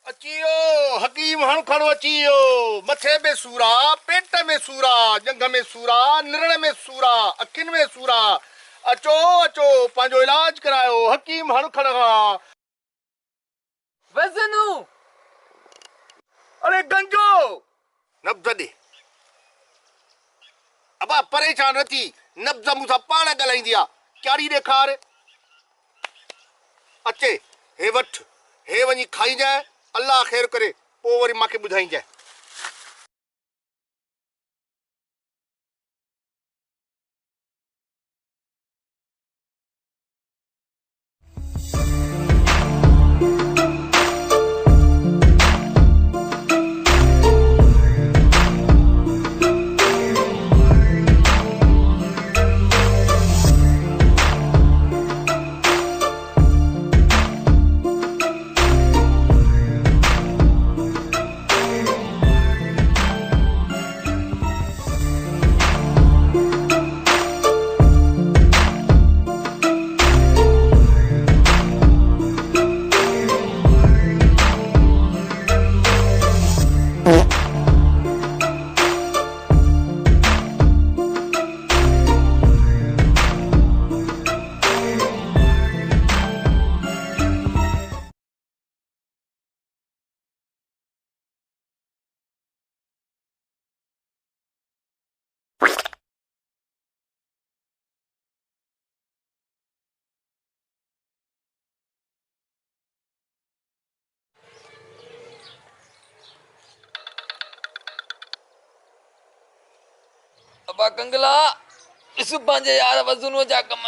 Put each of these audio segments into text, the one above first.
अचियो हकीम हण खणो अचियो मथे में सूरा पेट में सूरा जंग में सूरा निरण में सूरा अखियुनि में सूरा अचो अचो पंहिंजो इलाज करायो हकीम हण खण वज़नू अरे गंजो नब्ज़ दे अबा परेशान न थी नब्ज़ मूंसां पाण ॻाल्हाईंदी आहे चाड़ी ॾेखार अचे हे वठ हे वञी खाइजांइ अल्लाह ख़ैर करे पोइ वरी मूंखे ॿुधाइजांइ अबा कंगला इस पंहिंजे यार वज़नू जा कम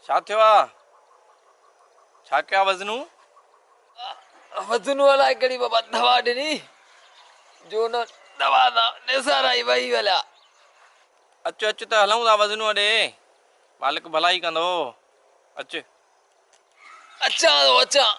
छा थियो आहे छा कया वज़नू वज़नू अलाए कहिड़ी बाबा दवा ॾिनी जो न दवा दा निसाराई वही वलिया अचु अचु त हलूं था वज़नू ॾे मालिक भलाई कंदो अचु अचां थो अचां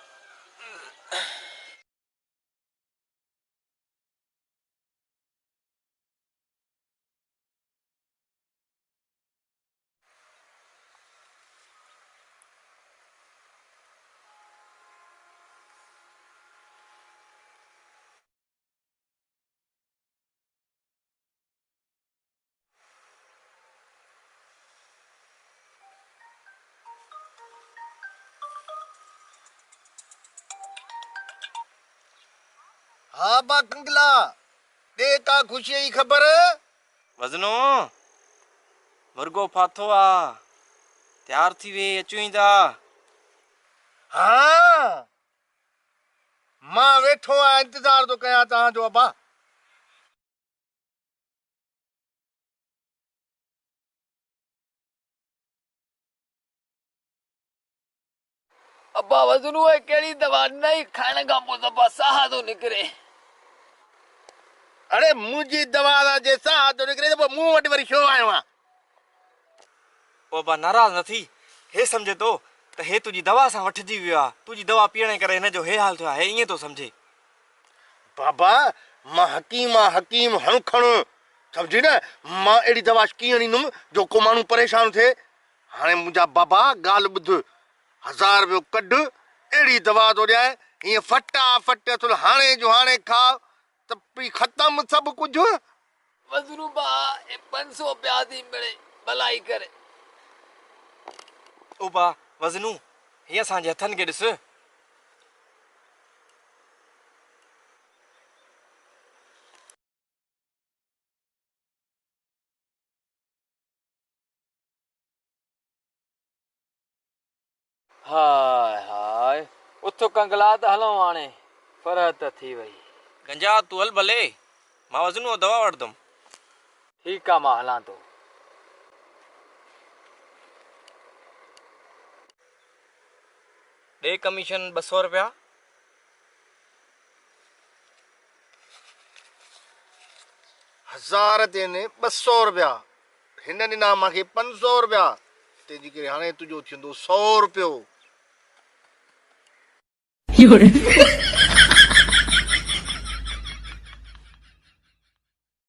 हा बा कंगला ॾे का ख़ुशीअ जी ख़बर वज़नू मुर्गो फाथो आहे तयारु थी वे अचूं ई था हा मां वेठो आहियां इंतज़ार थो कयां तव्हांजो अबा अबा वज़नू कहिड़ी दवा ॾिनई खाइण खां पोइ दबा साह थो निकिरे अरे मुंहिंजी दवा जे साह थो निकिरे त पोइ मूं वटि वरी छो आयो आहे पोइ बा नाराज़ न थी हे सम्झे थो त हे तुंहिंजी दवा सां वठिजी वियो आहे तुंहिंजी दवा पीअण करे हिन जो हे हाल थियो आहे हे ईअं थो सम्झे बाबा मां हकीम हण खण सम्झी न मां अहिड़ी दवा कीअं ॾींदुमि जो को माण्हू परेशान थिए हाणे मुंहिंजा बाबा ॻाल्हि ॿुध 1000 रुपयो कढ अहिड़ी दवा थो ॾियां हीअं फटाफट थोरो हाणे जो हाणे खा त पी ख़तमु सभु कुझु वज़नू बा 500 पिया थी मिले भलाई करे ओ बा वज़नू हीअ असांजे हथनि खे ॾिस हाय हाय उथो कंगला त हलूं हाणे फरहत थी वई गंजा तूं हल भले मां वज़नू दवा वठंदुमि ठीकु आहे मां हलां थो ॾे कमीशन 200 रुपया 1000 ते ने 200 रुपया हिन ॾिना मूंखे 500 रुपया तंहिंजे करे हाणे तुंहिंजो थींदो 100 रुपयो